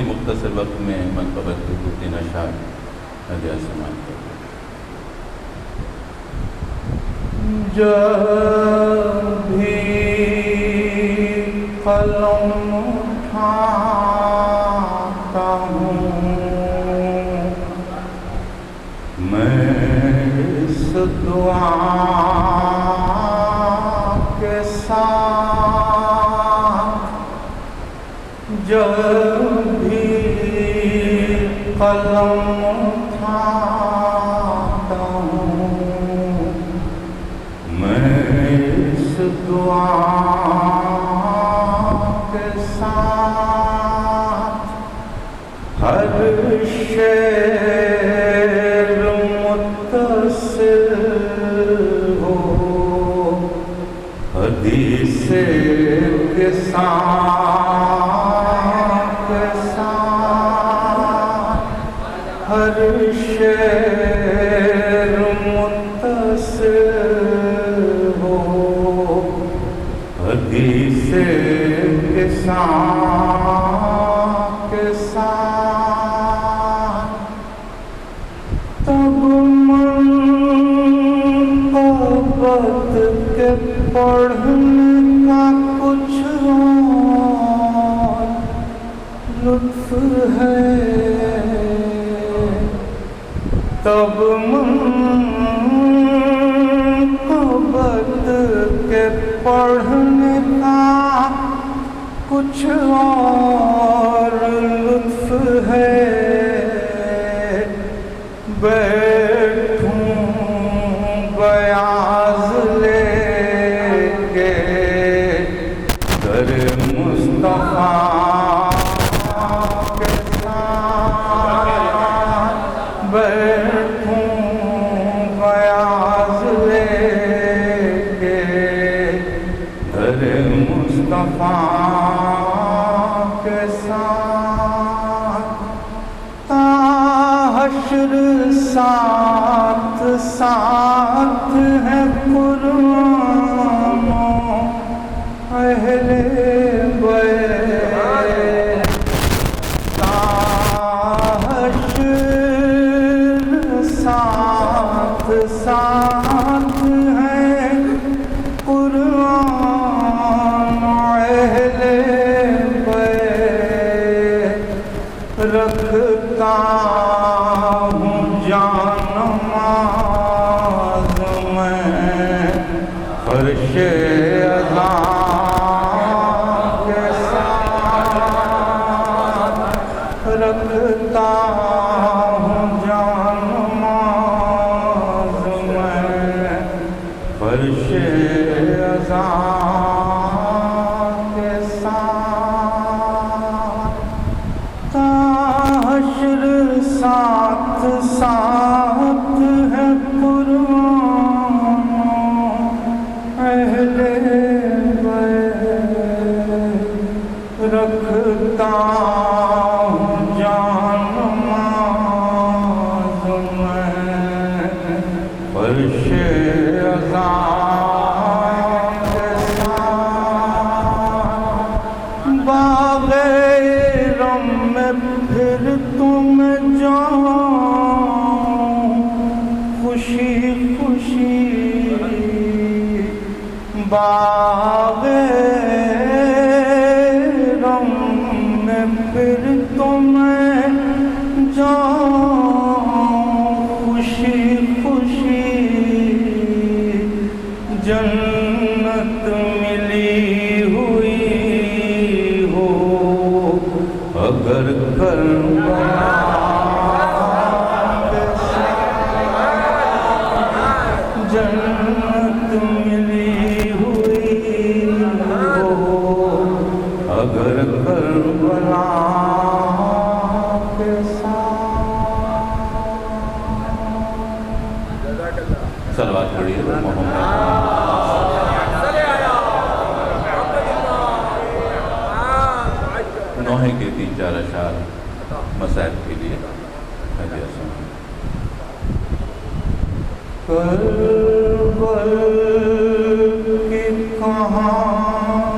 مختصر وقت میں منقبت کے 2-3 اشعار ہدیہ سماعت کریں۔ جب بھی قلم اٹھاتا ہوں میں اس دعا کے ساتھ، جب بھی قلم اٹھاتا ہوں میں اس دعا کے ساتھ، ہر شعر متصل ہو حدیث کے ساتھ، ہر شعر متصل ہو حدیث کے ساتھ، تب منقبت کے پڑھنے کا کچھ اور لطف ہے، تب منقبت کے پڑھنے کا کچھ اور لطف ہے، بیٹھوں بیاض لے کے در مصطفیٰ کے ساتھ، بیٹھوں بیاض لے کے در مصطفیٰ کے ساتھ، تا حشر ساتھ ساتھ ہے قرآن و اہل بیت، تا حشر ساتھ ساتھ ہے قرآن و اہل بیت، رکھتا ہوں جان نماز میں فرش اذاں کے ساتھ، رکھتا ہوں جان نماز میں فرش اذاں کے ساتھ، تا حشر ساتھ ساتھ ہے قرآن اہل بیت، رکھتا ہوں جان نماز میں فرش اذاں کے ساتھ، باغ رم میں پھر تم جاؤں خوشی خوشی، باغ رم میں پھر تم جاؤں خوشی خوشی، جنت ملی ہوئی ہو اگر کربلا کے ساتھ، جنت ملی ہوئی ہو اگر کربلا کے ساتھ۔ صلوات پڑھیے محمد نوحے کے 3-4 اشعار مسائل کے لیے ہدیہ سماعت۔ کربل کی کہانی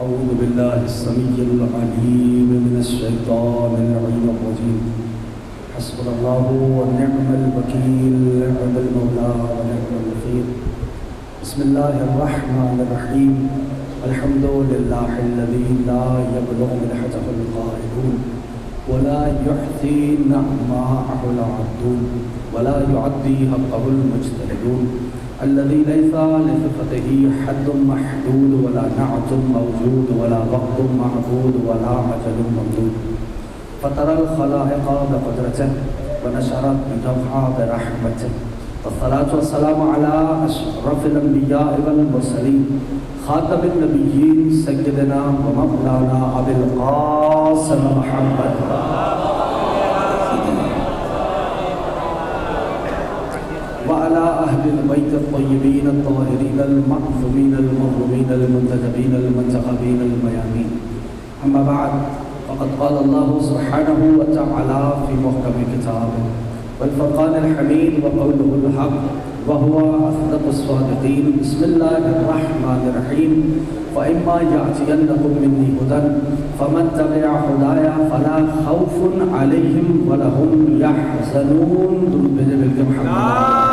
أعوذ بالله السميع العليم من الشيطان اللعين الرجيم. حسبنا الله ونعم الوكيل، نعم المولى ونعم الوكيل. بسم الله الرحمن الرحيم. الحمد لله الذي لا يبلغ مدحته القائلون ولا يحصي نعماءه العادون ولا يعدي حقه المجتهدون، الذي ليس لصفته حد محدود ولا نعت موجود ولا وقت معبود ولا أجل ممدود. فطر الخلائق بقدرته ونشرت بجوحها برحمته. والصلاة والسلام على أشرف الأنبياء والمرسلين، خاتم النبيين سيدنا ومولانا أبي القاسم محمد وعلى أهل البيت الطيبين الطاهرين المعصومين المظلومين المنتجبين المنتخبين الميامين. أما بعد، فقد قال الله سبحانه وتعالى في محكم كتابه والفرقان الحميد وقوله الحق وهو أصدق الصادقين. بسم الله الرحمن الرحيم. فإما يأتينكم مني هدى فمن تبع هدايا فلا خوف عليهم ولا هم يحزنون. درود بجبل محمد.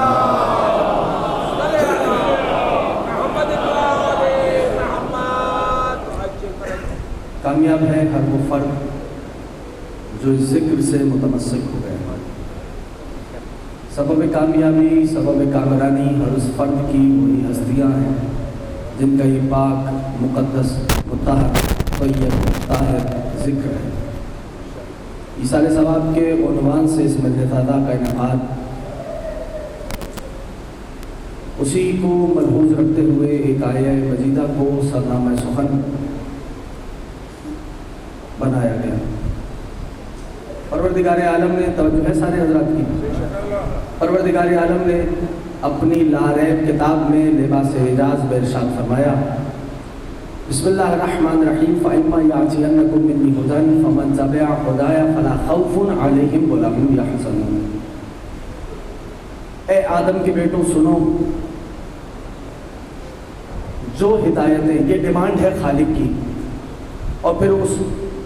کامیاب ہے ہر وہ فرد جو اس ذکر سے متمسک ہو گئے. سبب کامیابی، سبب کامرانی ہر اس فرد کی وہی ہستیاں ہیں جن کا یہ پاک، مقدس، مطہر، طیب، طاہر ذکر ہے. ایصال ثواب کے عنوان سے اس مجلس تازہ کا انعقاد اسی کو ملحوظ رکھتے ہوئے ایک آیہ مجیدہ کو سرنامہ سخن بنایا گیا. پروردگار عالم نے، توجہ ہے سارے حضرات کی، پروردگار عالم نے اپنی لاریب کتاب میں لباس اعجاز میں ارشاد فرمایا، بسم اللہ الرحمن الرحیم، فَإِمَّا يَأْتِيَنَّكُم مِّنِّي هُدًى فَمَن تَبِعَ هُدَايَ فَلَا خَوْفٌ عَلَيْهِمْ وَلَا هُمْ يَحْزَنُونَ. اے آدم کے بیٹوں سنو، جو ہدایتیں، یہ ڈیمانڈ ہے خالق کی، اور پھر اس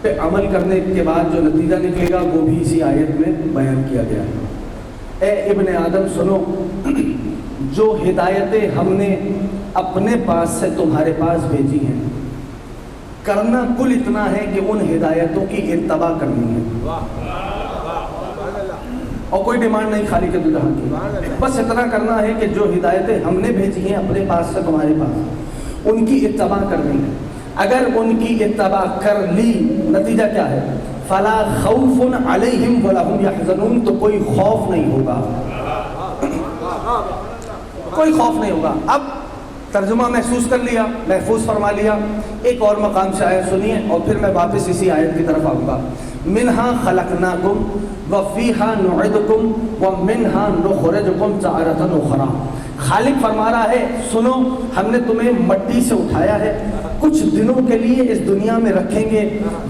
پہ عمل کرنے کے بعد جو نتیجہ نکلے گا وہ بھی اسی آیت میں بیان کیا گیا ہے. اے ابن آدم سنو، جو ہدایتیں ہم نے اپنے پاس سے تمہارے پاس بھیجی ہیں، کرنا کل اتنا ہے کہ ان ہدایتوں کی اتباع کرنی ہے، اور کوئی ڈیمانڈ نہیں خالق دو جہاں کی. بس اتنا کرنا ہے کہ جو ہدایتیں ہم نے بھیجی ہیں اپنے پاس سے تمہارے پاس، ان کی اتباع کرنی ہے. اگر ان کی اتباع کر لی، نتیجہ کیا ہے؟ فلا خوف علیہم ولا هم یحزنون، تو کوئی خوف نہیں ہوگا، کوئی خوف نہیں ہوگا. اب ترجمہ محسوس کر لیا، محفوظ فرما لیا. ایک اور مقام سے آیت سنیے اور پھر میں واپس اسی آیت کی طرف آؤں گا. منہا خلقناکم وفیہا نعیدکم ومنہا نخرجکم تارۃ اخری. خالق فرما رہا ہے سنو، ہم نے تمہیں مٹی سے اٹھایا ہے، کچھ دنوں کے لیے اس دنیا میں رکھیں گے،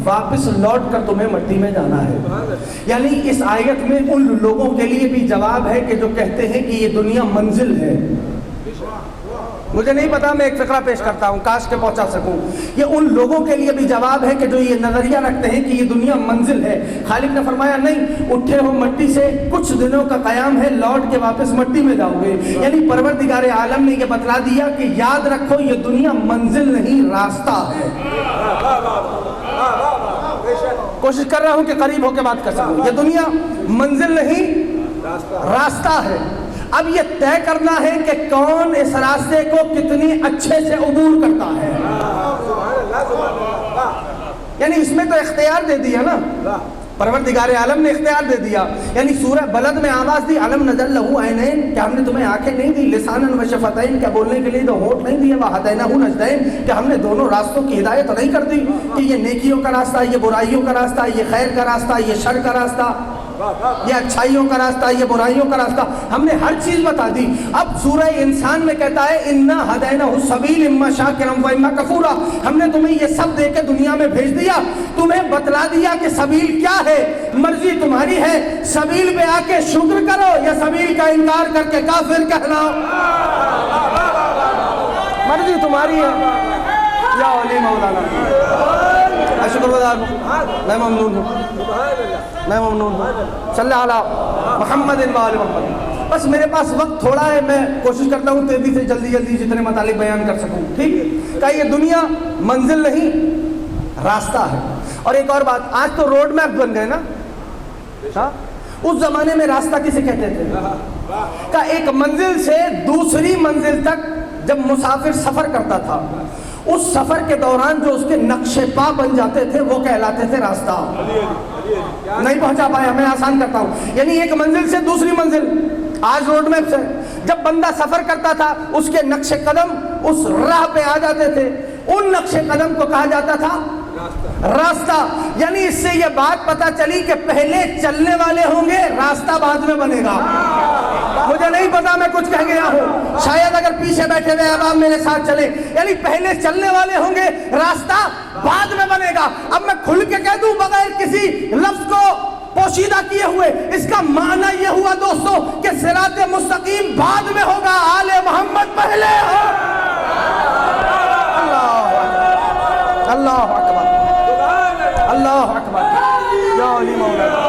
واپس لوٹ کر تمہیں مٹی میں جانا ہے. یعنی اس آیت میں ان لوگوں کے لیے بھی جواب ہے کہ جو کہتے ہیں کہ یہ دنیا منزل ہے. مجھے نہیں پتا، میں ایک فقرہ پیش کرتا ہوں، کاش کے پہنچا سکوں. یہ ان لوگوں کے لیے بھی جواب ہے کہ جو یہ نظریہ رکھتے ہیں کہ یہ دنیا منزل ہے. خالق نے فرمایا نہیں، اٹھے ہو مٹی سے، کچھ دنوں کا قیام ہے، لوٹ کے واپس مٹی میں جاؤ گے. یعنی پروردگار عالم نے یہ بتلا دیا کہ یاد رکھو یہ دنیا منزل نہیں، راستہ ہے. کوشش کر رہا ہوں کہ قریب ہو کے بات کر سکوں. یہ دنیا منزل نہیں، راستہ ہے. اب یہ طے کرنا ہے کہ کون اس راستے کو کتنی اچھے سے عبور کرتا ہے. یعنی اس میں تو اختیار دے دیا نا، پروردگار عالم نے اختیار دے دیا. یعنی سورہ بلد میں آواز دی، علم نجعل لہ عینین، کیا ہم نے تمہیں آنکھیں نہیں دی، لسانا و شفتین، کیا بولنے کے لیے تو ہونٹ نہیں دیے، وہدیناہ النجدین، کیا ہم نے دونوں راستوں کی ہدایت نہیں کر دی کہ یہ نیکیوں کا راستہ، یہ برائیوں کا راستہ، یہ خیر کا راستہ، یہ شر کا راستہ، یہ اچھائیوں کا راستہ، یہ برائیوں کا راستہ. ہم نے ہر چیز بتا دی. اب سورہ انسان میں کہتا ہے انا ہدیناہ السبیل اما شاکرا و اما کفورا. ہم نے تمہیں یہ سب دے کے دنیا میں بھیج دیا، تمہیں بتلا دیا کہ سبیل کیا ہے. مرضی تمہاری ہے، سبیل پہ آ کے شکر کرو یا سبیل کا انکار کر کے کافر کہلاؤ، مرضی تمہاری ہے. یا علی مولانا، میں شکر گزار ہوں، میں ممنون ہوں، میں ممنون ہوں. صلی اللہ علیہ محمد و آل محمد. بس میرے پاس وقت تھوڑا ہے، میں کوشش کرتا ہوں تیزی سے جلدی جلدی جتنے مطالب بیان کر سکوں. ٹھیک ہے کہ یہ دنیا منزل نہیں، راستہ ہے. اور ایک اور بات، آج تو روڈ میپ بن گئے نا. ہاں، اس زمانے میں راستہ کسے کہتے تھے؟ کہ ایک منزل سے دوسری منزل تک جب مسافر سفر کرتا تھا، اس سفر کے دوران جو اس کے نقش پا بن جاتے تھے وہ کہلاتے تھے راستہ. نہیں پہنچا پایا، میں آسان کرتا ہوں. یعنی ایک منزل سے دوسری منزل، آج روڈ میپ سے جب بندہ سفر کرتا تھا اس کے نقش قدم اس راہ پہ آ جاتے تھے، ان نقش قدم کو کہا جاتا تھا راستہ. یعنی اس سے یہ بات پتا چلی کہ پہلے چلنے والے ہوں گے، راستہ بعد میں بنے گا. مجھے نہیں پتا میں کچھ کہہ گیا ہوں، شاید اگر پیچھے بیٹھے ہوئے عوام میرے ساتھ چلے. یعنی پہلے چلنے والے ہوں گے، راستہ بعد میں بنے گا. اب میں کھل کے کہہ دوں بغیر کسی لفظ کو پوشیدہ کیے ہوئے، اس کا معنی یہ ہوا دوستو کہ صراط مستقیم بعد میں ہوگا، آل محمد پہلے ہو. اللہ اکبر، اللہ اکبر، یا علی مولانا.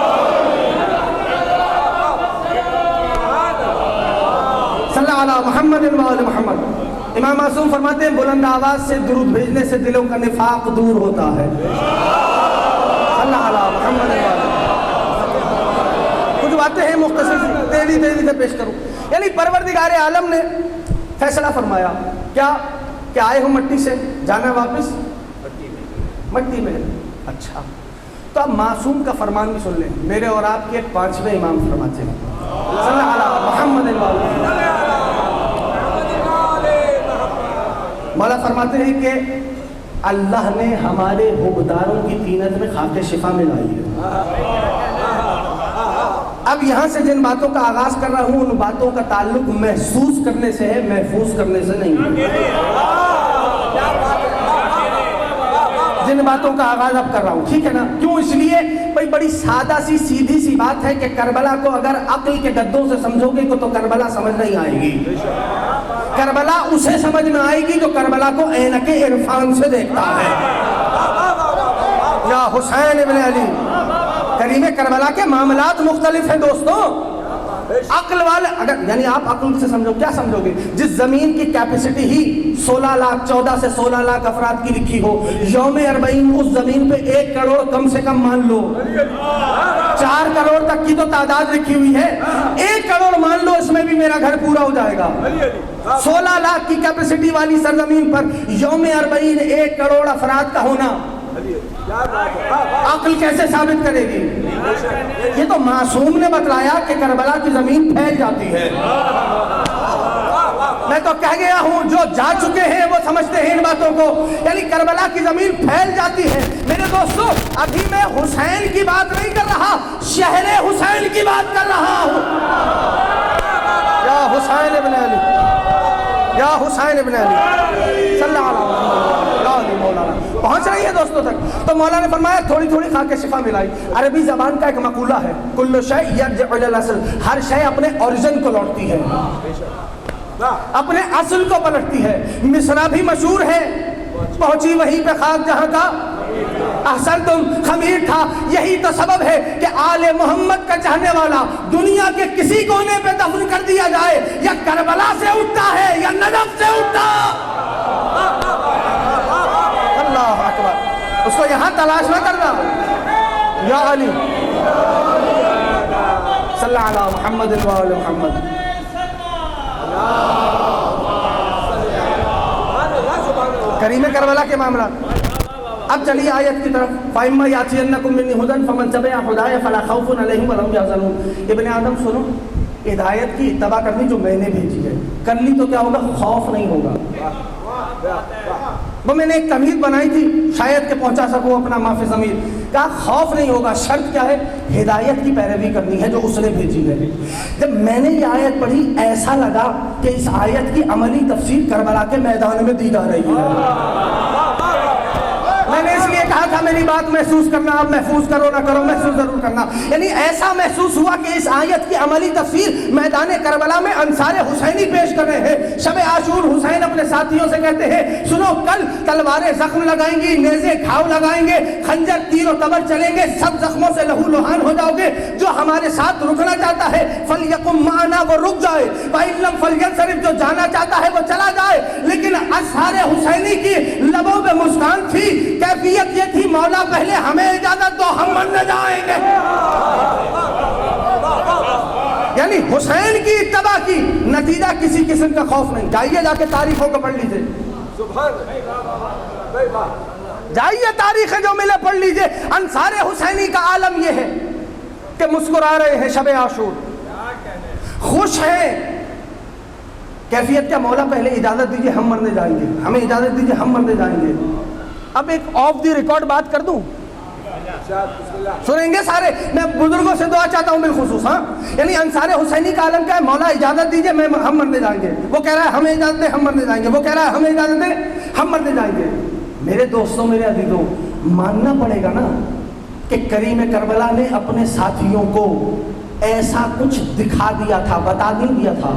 صلی اللہ علیہ محمد و آل محمد. امام معصوم فرماتے ہیں بلند آواز سے درود بھیجنے سے دلوں کا نفاق دور ہوتا ہے. صلی اللہ علیہ محمد و آل محمد. باتیں ہیں مختصر سی، تیزی سے پیش کروں. یعنی پروردگار عالم نے فیصلہ فرمایا کیا کہ آئے ہو مٹی سے، جانا واپس مٹی میں. اچھا تو اب معصوم کا فرمان بھی سن لیں. میرے اور آپ کے 5ویں امام فرماتے ہیں صلی اللہ علیہ محمد مولا فرماتے ہیں کہ اللہ نے ہمارے حکمداروں کی طینت میں خاک شفا ملائی ہے. اب یہاں سے جن باتوں کا آغاز کر رہا ہوں ان باتوں کا تعلق محسوس کرنے سے ہے، محفوظ کرنے سے نہیں ہے. جن باتوں کا آغاز اب کر رہا ہوں، ٹھیک ہے نا؟ کیوں؟ اس لیے بھائی بڑی سادہ سی سیدھی سی بات ہے کہ کربلا کو اگر عقل کے گدوں سے سمجھو گے تو کربلا سمجھ نہیں آئے گی. کربلا اسے سمجھ میں آئے گی جو کربلا کو عینک عرفان سے دیکھتا ہے. یا حسین ابن علی. کریم کربلا کے معاملات مختلف ہیں دوستوں. عقل والے اگر یعنی آپ عقل سے سمجھو، کیا سمجھو گے؟ جس زمین کی کیپیسٹی ہی 16 لاکھ 14 سے 16 لاکھ افراد کی لکھی ہو، یوم 40 اس زمین پہ 1 کروڑ کم سے کم مان لو، 4 کروڑ تک کی تو تعداد لکھی ہوئی ہے، 1 کروڑ مان لو اس میں بھی میرا گھر پورا ہو جائے گا. 16 لاکھ کی کیپیسٹی والی سرزمین پر یوم 40 1 کروڑ افراد کا ہونا عقل کیسے ثابت کرے گی؟ یہ تو معصوم نے بتلایا کہ کربلا کی زمین پھیل جاتی ہے. میں تو کہہ گیا ہوں جو جا چکے ہیں وہ سمجھتے ہیں ان باتوں کو. یعنی کربلا کی زمین پھیل جاتی ہے. میرے دوستو ابھی میں حسین کی بات نہیں کر رہا، شہر حسین کی بات کر رہا ہوں. یا حسین ابن علی، یا حسین ابن علی صلی اللہ علیہ وسلم. مولانا پہنچ رہی ہے دوستوں تک. تو مولا نے فرمایا تھوڑی تھوڑی خاک شفا ملائی. عربی زبان کا ایک مقولہ ہے کل شیء یرجع الی الاصل، ہر شے اپنے اوریجن کو لوٹتی ہے، اپنے اصل کو پلٹتی ہے. مصرع بھی مشہور ہے، پہنچی وہیں پہ خاک جہاں کا احسنتم خمیر تھا. یہی تو سبب ہے کہ آل محمد کا چاہنے والا دنیا کے کسی کونے پہ دفن کر دیا جائے، یا کربلا سے اٹھتا ہے یا نجف سے اٹھتا. اللہ اکبر. اس کو یہاں تلاش نہ کرنا. یا علی صلی اللہ علیہ محمد وآل محمد. کریم کربلا کے معاملات. اب چلیے آیت کی طرف. فَإِمَّا يَأْتِيَنَّكُم مِّنِّي هُدًى فَمَن تَبِعَ هُدَايَ فَلَا خَوْفٌ عَلَيْهِمْ وَلَا هُمْ يَحْزَنُونَ. ابن آدم سنو، ہدایت کی اتباع کرنی جو میں نے بھیجی ہے، کر لی تو کیا ہوگا؟ خوف نہیں ہوگا. وہ میں نے ایک تمہید بنائی تھی شاید کہ پہنچا سکوں اپنا معافی ضمیر. کہا خوف نہیں ہوگا. شرط کیا ہے؟ ہدایت کی پیروی کرنی ہے جو اس نے بھیجی ہے. جب میں نے یہ آیت پڑھی ایسا لگا کہ اس آیت کی عملی تفسیر کربلا کے میدان میں دی جا رہی ہے. میں نے اس لیے کہا تھا میری بات محسوس کرنا، آپ محفوظ کرو نہ کرو محسوس ضرور کرنا. یعنی ایسا محسوس ہوا کہ اس آیت کی عملی تفسیر میدان کربلا میں انصار حسینی پیش کر رہے ہیں. شب عاشور حسین اپنے ساتھیوں سے کہتے ہیں سنو کل تلواریں زخم لگائیں گی، نیزے گھاؤ لگائیں گے، خنجر تیر و تبر چلیں گے، سب زخموں سے لہو لہان ہو جاؤ گے. جو ہمارے ساتھ رکنا چاہتا ہے فلیقم معنا وہ رک جائے، وَإِن لَّمْ فَلْيَنصَرِف جو جانا چاہتا ہے وہ چلا جائے. لیکن انصار حسینی کی لبوں پہ مسکان تھی. کیفیت یہ تھی مولا پہلے ہمیں اجازت دو ہم مرنے جائیں گے. یعنی حسین کی اتباع کی نتیجہ کسی قسم کا خوف نہیں. جائیے جا کے تاریخوں کو پڑھ لیجیے، جائیے تاریخیں جو ملے پڑھ لیجیے. انصار حسینی کا عالم یہ ہے کہ مسکرا رہے ہیں شب عاشور، خوش ہیں. کیفیت کیا؟ مولا پہلے اجازت دیجیے ہم مرنے جائیں گے، ہمیں اجازت دیجیے ہم مرنے جائیں گے. اب ایک آف دی ریکارڈ بات کر دوں، سنیں گے سارے. میں بزرگوں سے دعا چاہتا ہوں بالخصوص. ہاں یعنی انصار حسینی کا عالم کیا ہے؟ مولا اجازت دیجیے ہم مرنے جائیں گے. وہ کہہ رہا ہے ہمیں اجازت دے ہم مرنے جائیں گے. وہ کہہ رہا ہے ہمیں اجازت دے ہم مرنے جائیں گے. میرے دوستوں میرے عزیزوں ماننا پڑے گا نا کہ کریم کربلا نے اپنے ساتھیوں کو ایسا کچھ دکھا دیا تھا، بتا نہیں دیا تھا.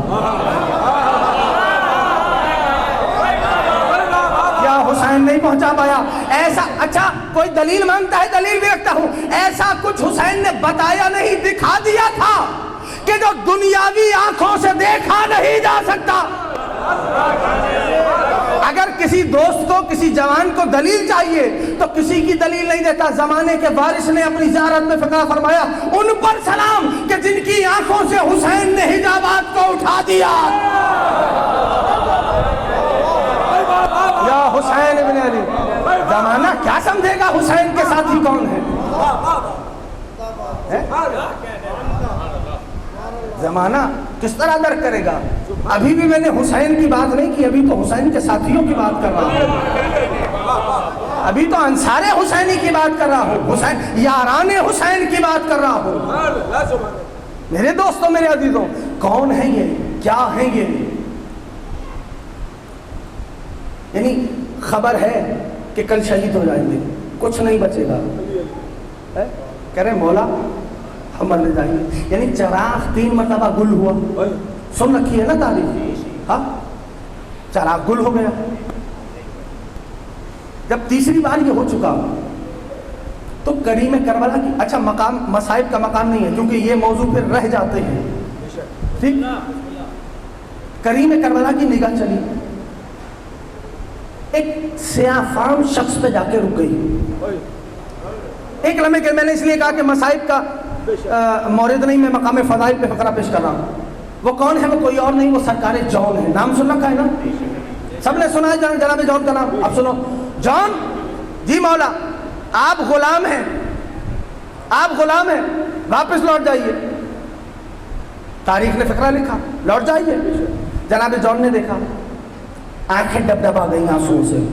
حسین نہیں پہنچا پایا ایسا. اچھا کوئی دلیل مانگتا ہے، دلیل بھی رکھتا ہوں. ایسا کچھ حسین نے بتایا نہیں، دکھا دیا تھا کہ جو دنیاوی آنکھوں سے دیکھا نہیں جا سکتا. اگر کسی دوست کو کسی جوان کو دلیل چاہیے تو کسی کی دلیل نہیں دیتا. زمانے کے وارث نے اپنی زیارت میں فقرہ فرمایا ان پر سلام کہ جن کی آنکھوں سے حسین نے حجابات کو اٹھا دیا. یا حسین ابن علی. زمانہ کیا سمجھے گا حسین کے ساتھی کون ہے؟ زمانہ کس طرح درک کرے گا؟ ابھی بھی میں نے حسین کی بات نہیں کی, ابھی تو حسین کے ساتھیوں کی بات کر رہا ہوں. ابھی تو انصار حسینی کی بات کر رہا ہوں, حسین یاران حسین کی بات کر رہا ہوں. میرے دوستوں, میرے عزیزوں, کون ہیں یہ, کیا ہیں یہ؟ یعنی خبر ہے کہ کل شہید ہو جائیں گے, کچھ نہیں بچے گا. کہہ رہے مولا ہم مرنے جائیں گے. یعنی چراغ 3 مرتبہ گل ہوا, سن رکھی ہے نا تاریخ. ہاں, چراغ گل ہو گیا. جب تیسری بار یہ ہو چکا تو کریم کربلا کی, اچھا مقام مصائب کا مقام نہیں ہے کیونکہ یہ موضوع پھر رہ جاتے ہیں, ٹھیک. کریم کربلا کی نگاہ چلی, ایک سیاہ فام شخص پہ جا کے رک گئی. ایک لمحے کے میں نے اس لیے کہا کہ مصائب کا مورد نہیں, میں مقام فضائل پہ فقرہ پیش کر رہا ہوں. وہ کون ہے؟ وہ کوئی اور نہیں, وہ سرکار جون ہے. نام سن رکھا ہے نا, سب نے سنا ہے جناب جون کا نام. اب سنو, جون جی مولا آپ غلام ہیں, آپ غلام ہیں, واپس لوٹ جائیے. تاریخ نے فقرہ لکھا لوٹ جائیے. جناب جون نے دیکھا, آنکھیں ڈبڈبا گئی آنسوؤں سے.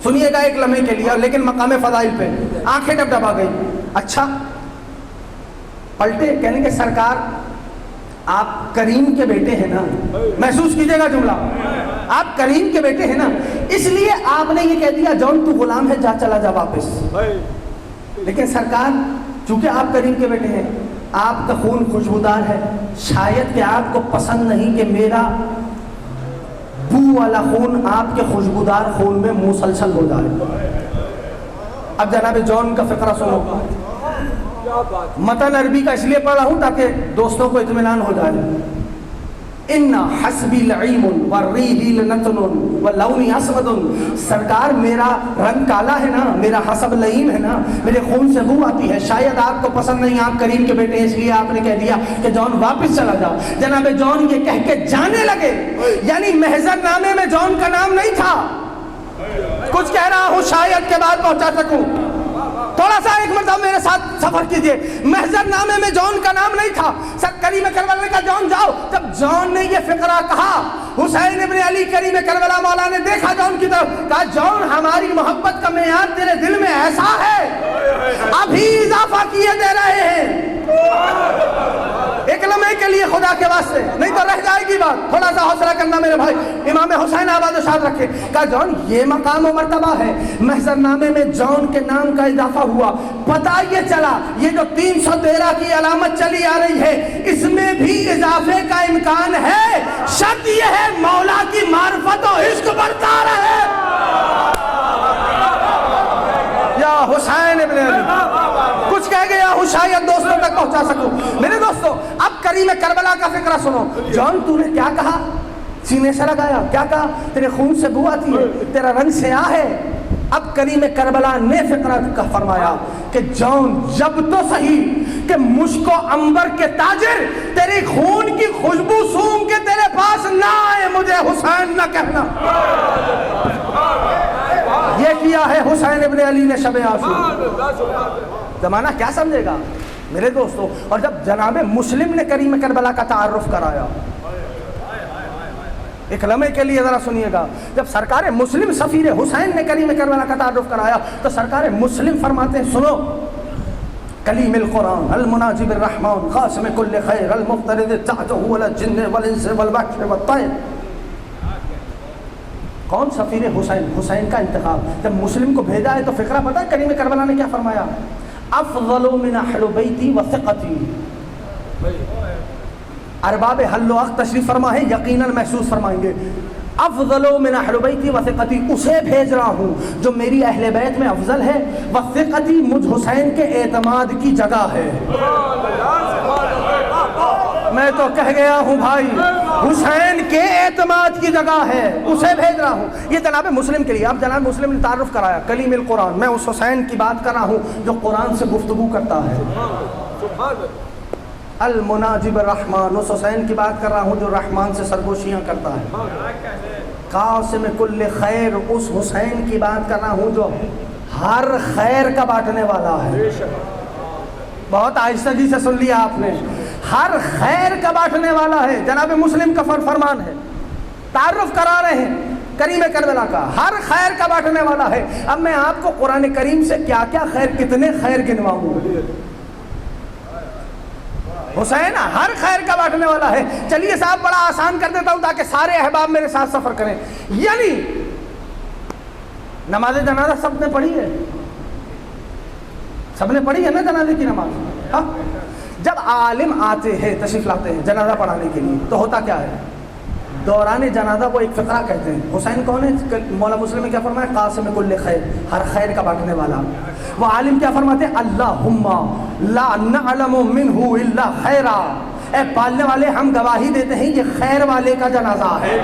سنیے گا ایک لمحے کے لیے, لیکن مقام فضائل پہ آنکھیں ڈبڈبا گئی. اچھا, پلٹے, کہنے کہ سرکار آپ کریم کے بیٹے ہیں نا, محسوس کیجئے گا جملہ, آپ کریم کے بیٹے ہیں نا, اس لیے آپ نے یہ کہہ دیا جون تو غلام ہے, جا چلا جا واپس. لیکن سرکار چونکہ آپ کریم کے بیٹے ہیں, آپ کا خون خوشبودار ہے, شاید کہ آپ کو پسند نہیں کہ میرا بو والا خون آپ کے خوشبودار خون میں مسلسل ہو جائے. اب جناب جون کا فقرہ سنو. متن عربی کا اس لیے پڑھ رہا ہوں تاکہ دوستوں کو اطمینان ہو جائے. ان حسبی لعیم والریحی لنتن واللون اسود. سرکار میرا رنگ کالا ہے نا, میرا حسب لعیم ہے نا, میرے خون سے بو آتی ہے, شاید آپ کو پسند نہیں, آپ کریم کے بیٹے ہیں, اس لیے آپ نے کہہ دیا کہ جون واپس چلا جاؤ. جناب جون یہ کہہ کے جانے لگے. یعنی محضر نامے میں جون کا نام نہیں تھا. کچھ کہہ رہا ہوں شاید کے بعد پہنچا سکوں, تھوڑا سا ایک مرتبہ میرے ساتھ سفر کیجئے. محضر نامے میں جون کا نام نہیں تھا. کریم کربلا نے کہا جون جاؤ. جب جون نے یہ فقرہ کہا, حسین ابن علی کریم کربلا مولا نے دیکھا جون کی طرف, کہا جون ہماری محبت کا معیار تیرے دل میں ایسا ہے, ابھی اضافہ کیے دے رہے ہیں. ایک لمحے کے لیے خدا کے واسطے, نہیں تو رہ جائے گی بات, تھوڑا سا حوصلہ کرنا میرے بھائی. امام حسین آباد و شاد رکھے. کہا جون یہ مقام و مرتبہ ہے, محضر نامے میں جون کے نام کا اضافہ ہوا. پتہ یہ چلا یہ جو 313 کی علامت چلی آ رہی ہے اس میں بھی اضافے کا امکان ہے. شرط یہ ہے مولا کی معرفت و عشق بڑھتا رہے. یا حسین ابن علی, کچھ کہہ گیا ہوں شاید دوستوں تک پہنچا سکوں. میرے دوستوں, اب کریم کربلا کا فقرہ سنو. جون تو نے کیا کہا, سینے سے لگایا, کیا کہا, تیرے خون سے بو آتی ہے, تیرا رنگ سیاہ ہے. اب کریم کربلا نے فقرہ کا فرمایا کہ جون جب تو صحیح کہ مشک و عنبر کے تاجر تیری خون کی خوشبو سونگ کے تیرے پاس نہ آئے, مجھے حسین نہ کہنا. یہ کیا ہے حسین ابن علی نے شب عاشور. زمانہ کیا سمجھے گا میرے دوستوں. اور جب جناب مسلم نے کریم کربلا کا تعارف کرایا, ایک لمحے کے لیے ذرا سنیے گا, جب سرکار مسلم سفیر حسین نے کریم کربلا کا تعارف کرایا تو سرکار مسلم فرماتے ہیں سنو, کلیم القرآن المناجب الرحمن قاسم کل خیر المفترض تحته ولا الجن والانس والبحر والطیر. کون سفیر حسین, حسین کا انتخاب. جب مسلم کو بھیجا ہے تو فقرہ پتہ ہے کریم کربلا نے کیا فرمایا, افضل من اہل بیتی و ثقتی. ارباب حل و عقد تشریف فرما ہے, یقیناً محسوس فرمائیں گے. افضل من اہل بیتی و ثقتی, اسے بھیج رہا ہوں جو میری اہل بیت میں افضل ہے. و ثقتی, مجھ حسین کے اعتماد کی جگہ ہے. میں تو کہہ گیا ہوں بھائی, حسین کے اعتماد کی جگہ ہے، اسے بھیج رہا ہوں۔ یہ جناب مسلم کے لیے، اب جناب مسلم نے تعارف کرایا کلیم القرآن، میں اس حسین کی بات کر رہا ہوں جو قرآن سے گفتگو کرتا ہے، المناجب الرحمن، اس حسین کی بات کر رہا ہوں جو رحمان سے سرگوشیاں کرتا ہے، قاسم کل خیر، اس حسین کی بات کر رہا ہوں جو ہر خیر کا بانٹنے والا ہے۔ بہت آہستگی سے سن لیا آپ نے، ہر خیر کا بانٹنے والا ہے، جناب مسلم کا فرمان ہے، تعارف کرا رہے ہیں کریم کربلا کا، ہر خیر کا بانٹنے والا ہے۔ اب میں آپ کو قرآن کریم سے کیا کیا خیر، کتنے خیر گنواؤں، حسین ہر خیر کا بانٹنے والا ہے۔ چلیے صاحب بڑا آسان کر دیتا ہوں تاکہ سارے احباب میرے ساتھ سفر کریں، یعنی نماز جنازہ سب نے پڑھی ہے، سب نے پڑھی ہے نا جنازے کی نماز؟ ہاں، جب عالم آتے ہیں تشریف لاتے ہیں جنازہ پڑھانے کے لیے تو ہوتا کیا ہے؟ دوران جنازہ وہ ایک فقرہ کہتے ہیں۔ حسین کون ہے؟ مولا مسلم نے کیا فرمایا؟ قاسم کل خیر، ہر خیر کا بانٹنے والا۔ وہ عالم کیا فرماتے ہیں؟ اللہم لا نعلم منہ الا خیرا، اے پالنے والے ہم گواہی دیتے ہیں یہ خیر والے کا جنازہ ہے۔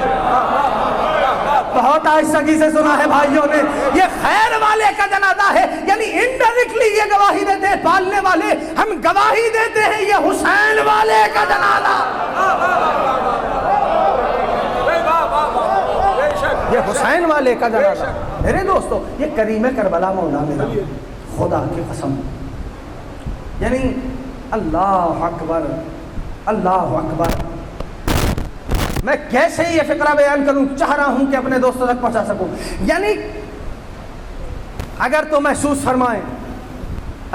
بہت آہستگی سے سنا ہے بھائیوں نے، یہ خیر والے کا جنازہ ہے، یعنی انڈائریکٹلی یہ گواہی دیتے ہیں پالنے والے، ہم گواہی دیتے ہیں یہ حسین والے کا جنازہ، یہ حسین والے کا جنازہ۔ میرے دوستو، یہ کریم کربلا مولا میرا، خدا کی قسم، یعنی اللہ اکبر، اللہ اکبر۔ میں کیسے یہ فقرہ بیان کروں، چاہ رہا ہوں کہ اپنے دوستوں تک پہنچا سکوں۔ یعنی اگر تو محسوس فرمائیں،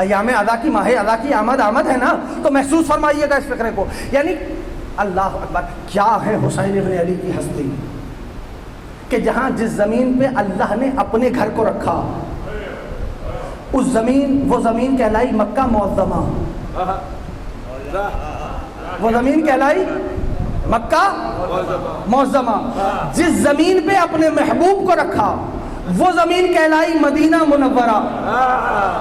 ایام ادا کی، ماہ ادا کی آمد ہے نا، تو محسوس فرمائیے گا اس فقرے کو۔ یعنی اللہ اکبر، کیا ہے حسین ابن علی کی ہستی کہ جہاں جس زمین پہ اللہ نے اپنے گھر کو رکھا، اس زمین، وہ زمین کہلائی مکہ معظمہ، وہ زمین کہلائی مکہ معظمہ۔ جس زمین پہ اپنے محبوب کو رکھا وہ زمین کہلائی مدینہ منورہ۔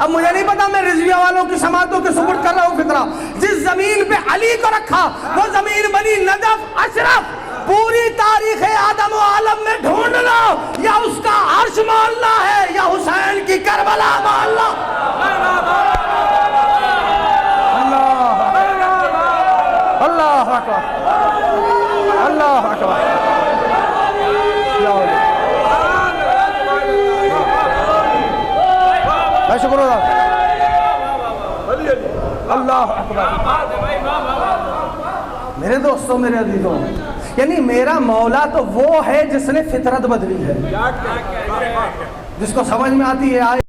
اب مجھے نہیں پتا، میں رضویہ والوں کی سماعتوں کے سپرد کر رہا ہوں فقرہ۔ جس زمین پہ علی کو رکھا وہ زمین بنی نجف اشرف۔ پوری تاریخ آدم و عالم میں ڈھونڈ لو، یا اس کا عرش معلّہ ہے یا حسین کی کربلا معلّہ۔ اللہ اکبر، اللہ اکبر، میں شکر اللہ، اللہ اکبر۔ میرے دوستوں، میرے عزیزوں، یعنی میرا مولا تو وہ ہے جس نے فطرت بدلی ہے، جس کو سمجھ میں آتی ہے آئے